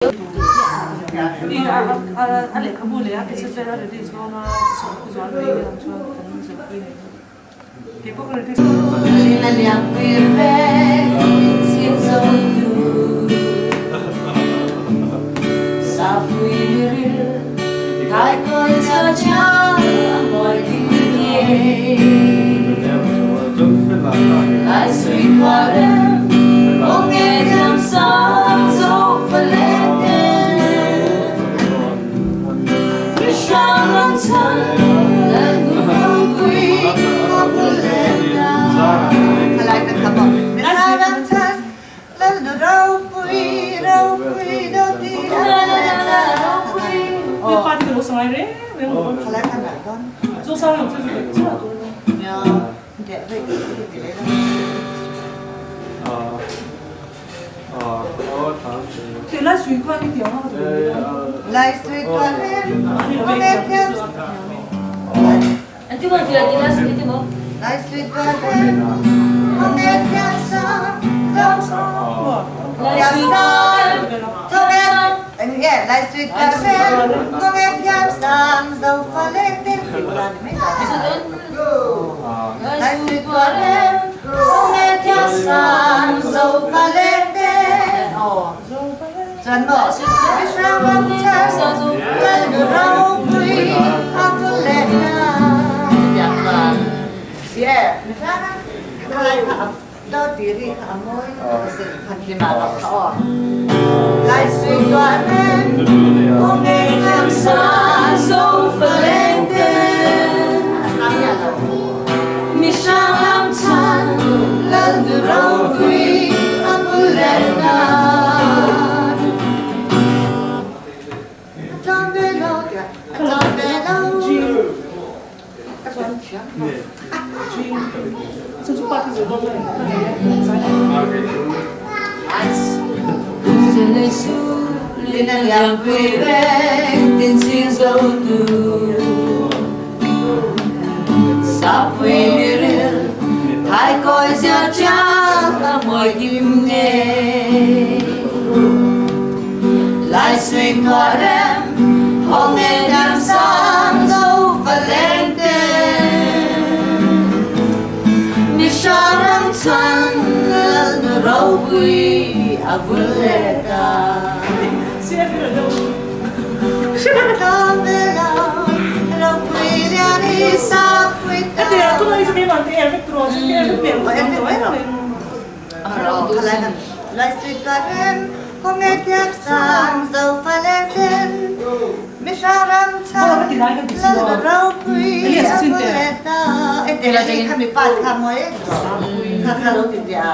Alle kabule ya kisa fera de dis gona so kuzwalo ile mtu kanisa kwini kepo kwa dis lina liang pirve sinzo tu sapuiril kai koi cha cha moi kinye lai sui kware onge jam sa so falete Shalom Tan, let me breathe on the land. I like the couple. Shalom Tan, let me breathe, we party lo sangai re we I like that one. so sao lo chu chu Yeah, get big. thì là suy quan cái kiểu nó Lai sui quan em, không em theo. Anh chú ơi, chị là suy chứ không? Lai sui quan em, không em theo sao, đâu sao. Lai sui quan, không em. Yeah, lai sui quan em, không em theo sao, đâu phải lên tên thì là mấy cái. Lai sui quan em, không em theo sao, đâu phải lên tên. Chân bỏ biết sao không cha chân được đâu quý không có lẽ nào yeah hai thằng đó tí đi thằng môi sự thành cái mà đọc họ lại suy đoán em không nghe làm sao dấu phải lên tên mi sao làm chán lần được đâu quý không có lẽ nào so chu party zo lo Lina liang pirve tin sin zo tu sapui miril hai koi sia cha moi kim nghe lai suy thoa em hong nghe đam sang dấu và lên mi sharam tan na rau bui avuleta Ropuiliani sapuita. Ate tu na ismi man te electro so ke electro Lai sui karen kong etiam sang dâu pha lên tên mi sharam tan la Ropui avuleta. Ete la dei kami pat kamoy. Kakalo tidia.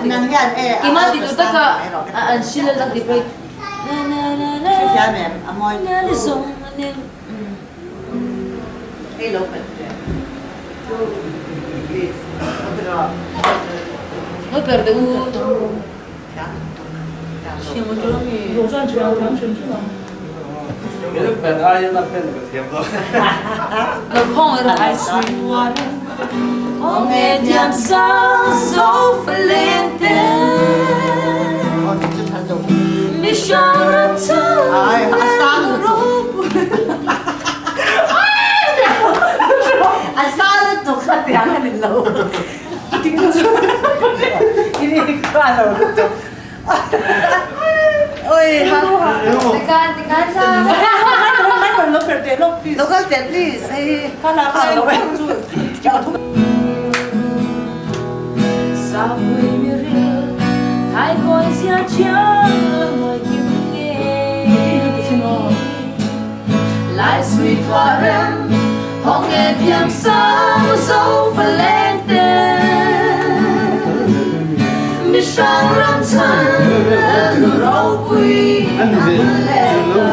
Nang yan Kima dito taka an sila lang di break. Siya men amoy. Nalisong anin. Hello, please. No perde u. Siamo giorni. lo san chua tan chen chua Cái bên ai nó bên cái thiệp đó. Nó không ở ai đây. suy quan Ông nghe nhạc sao dấu phải lên tên. Mi sharam tan. Ai, asal tu. Asal tu khati akan dilau. Ini kalau tu. Oi, Tekan sa. hai còn lo per te lo please local please. kana ka lo chu chao thu Sapui miril, hai koi sia cha moi kim nghe. Lai sui thoa em, hong nghe tiam sao dấu phải lên tên. Mi sharam tan na Ropui avuleta.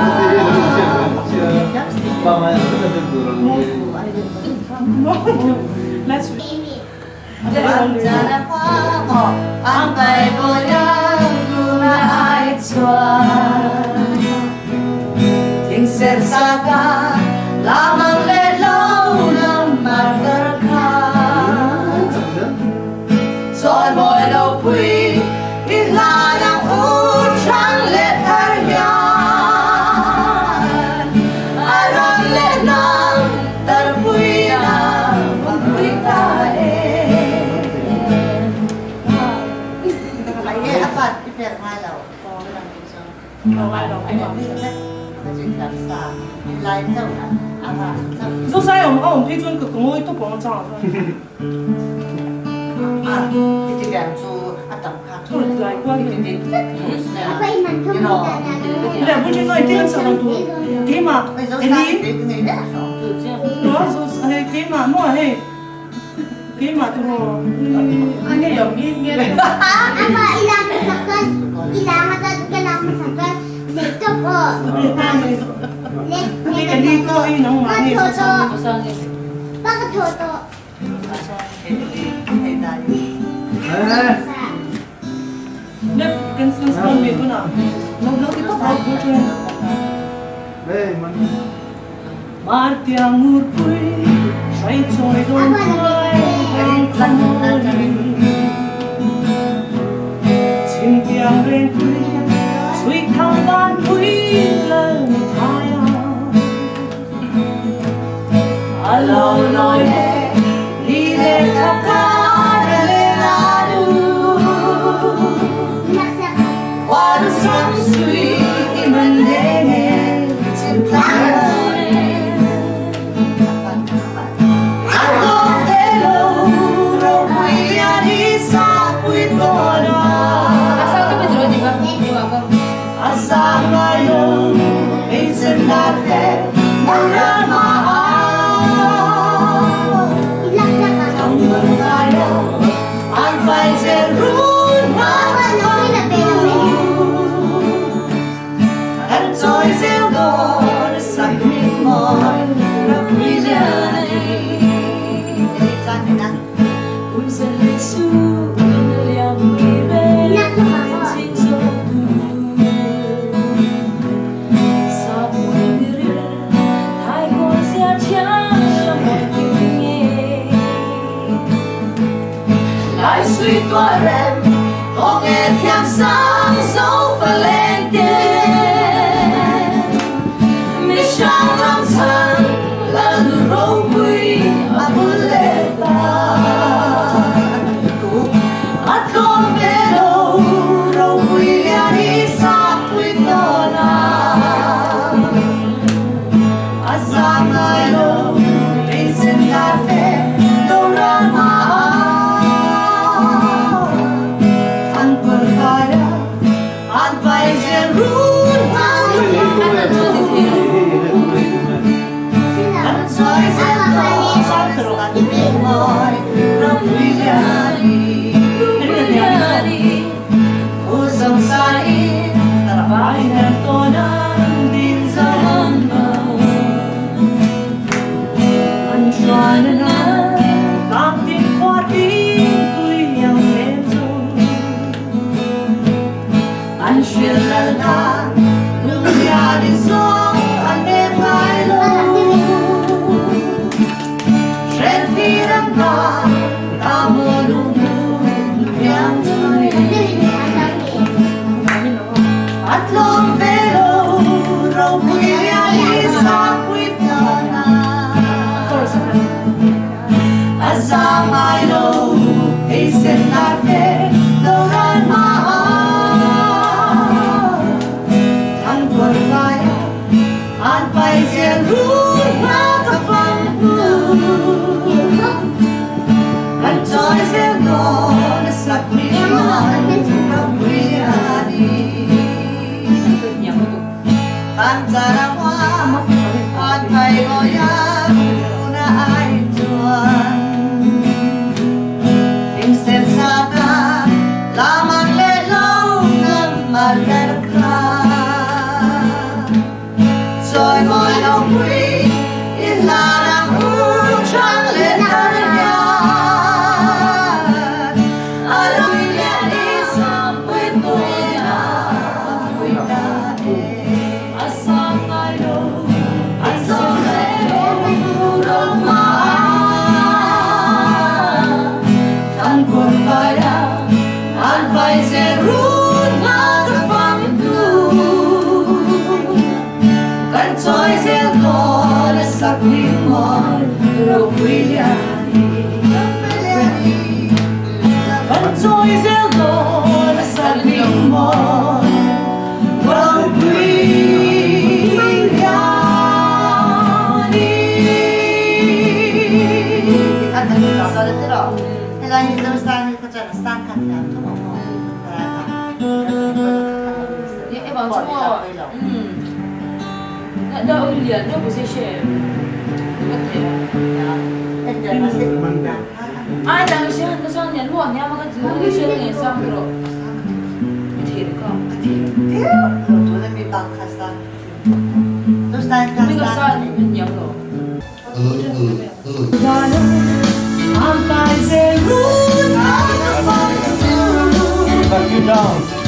let's Antara pamo, ampai boyang guna ai chuan. Ting ser saka, lamang le lâu lam mar kha. Choi moi lo pui, in la yang u chang le thar ya. đâu ai đâu anh em biết đấy là chuyện làm sao lại đâu là số sai ông thấy chuẩn cực ngồi tôi bỏ cho thì cái chú tầm khác thôi lại qua thì you know là bữa nay tiếng sao đâu cái mà bây giờ cái sao gì cái người đấy đó số cái mà mua hay cái mà tôi anh ấy đồng ý nghe apa ilang masakan ilang masakan betul po cái cái đi coi nó mà đi sao bakit toto nè cái sân miền của nào nó cái tóc học của tôi Đây, mình Martiang urpui say trôi đôi môi anh thân chim tiếng rền quy suy thăng ban quy lần thái alo lối đi lên khắp cả lên adu qua đôi sông suy mình đến chim thăng Ropuiliani sa puitona Asal tu betul juga. Sailo isenate marama ang berkaya ang paizerun and toys el don sa krimon Ropuiliani Kung sa lisu yang mirip sing sobu sabu diri hai ko sia chang mo kinge lại suy toa rem có nghe theo sáng dấu và lên đêm mi sang ram sang là lu râu quy a buleta at con velo Ropuiliani sa puitona a Sailo isenate dorama ang berkaya ang paizerun ang toys and dolls ang terlalu Ropuiliani usang sain tarapahin ang tonan din sa mundo ang suwana na bakit kwating tuyang penso ang sila na lumiyari song ane bailo sentiram na tamulong lumiyang at long velo Ropuiliani sa puitona Sailo isenate dorama ang berkaya ang paizerun makapampu kan toys el don sa krimon Ropuiliani Antarawa at kay goyang una ay tuwan insensata lamang lelaw ng malerka soy mo'y nungwi ilanang uchang lenarya Ropuiliani sa puitona Ropuiliani Toys el don sa limon Daduhi nó cũng sẽ share có thể em giờ nó sẽ mình đã ai đang share nó sang nhận luôn nha mà cái thứ cái share này sang rồi thì được không thiếu rồi tụi em bị bằng khá xa tôi sai khá mình có xa sao mình nhận rồi But you don't.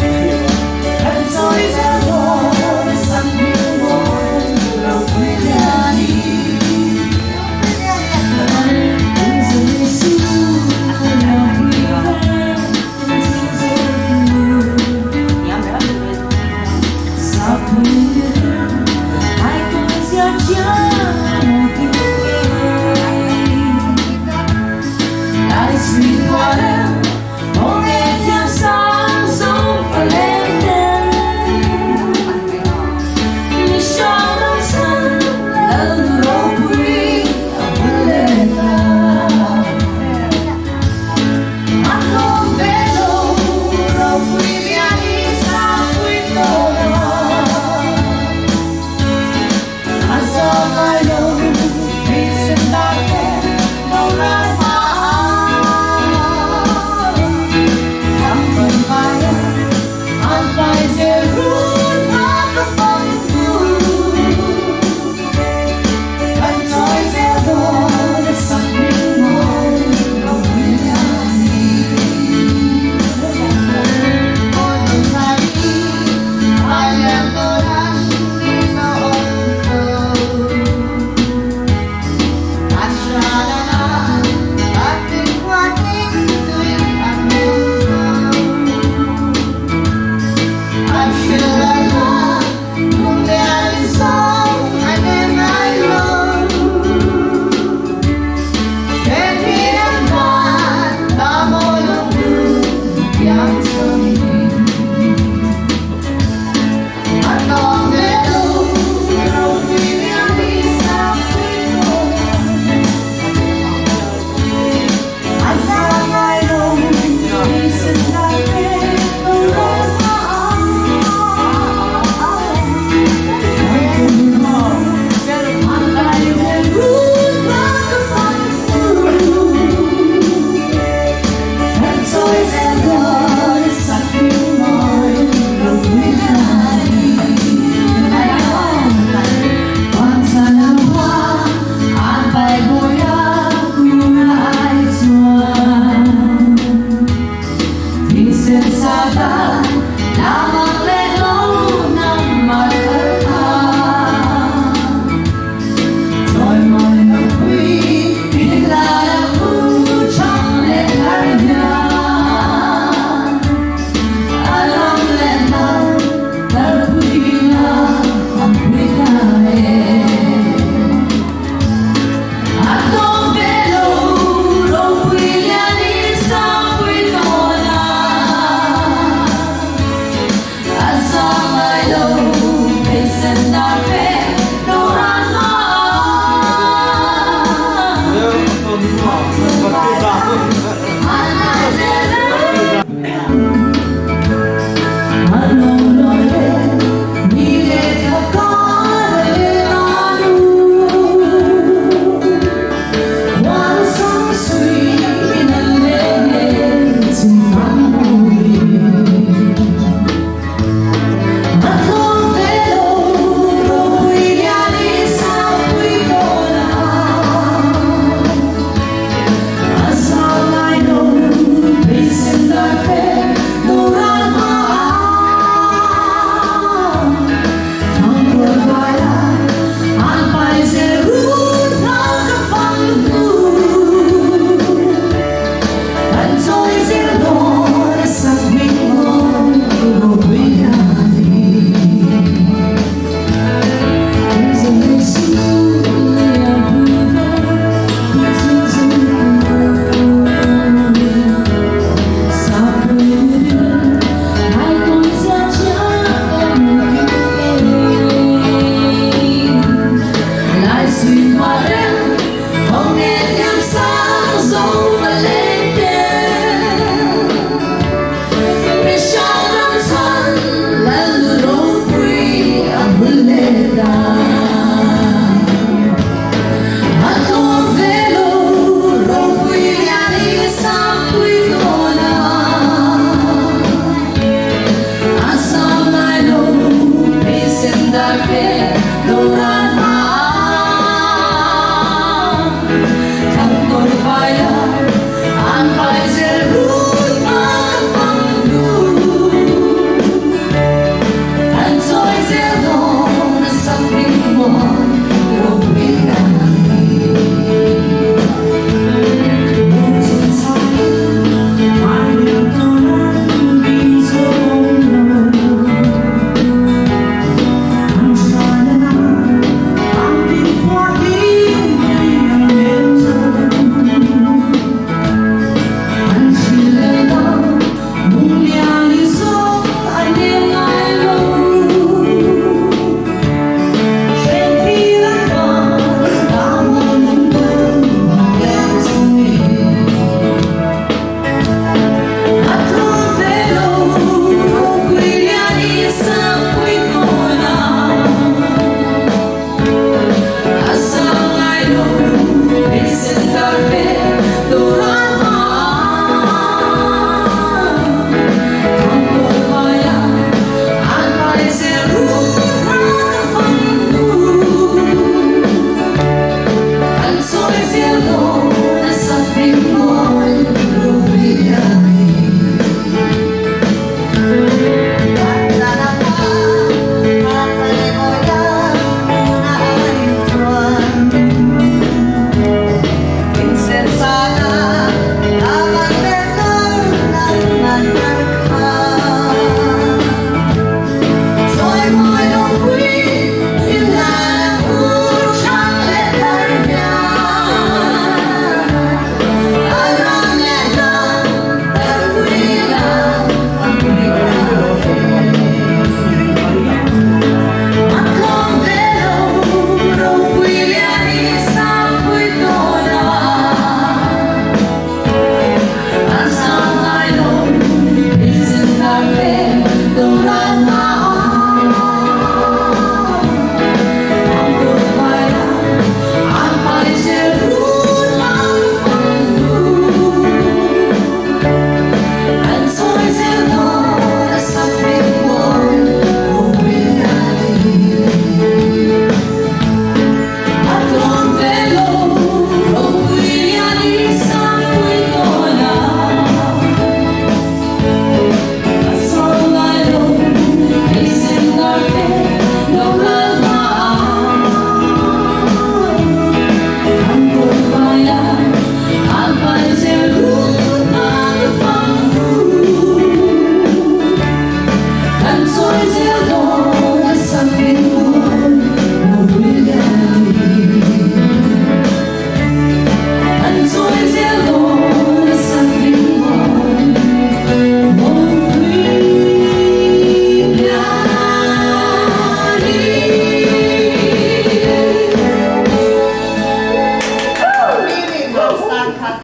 Amen.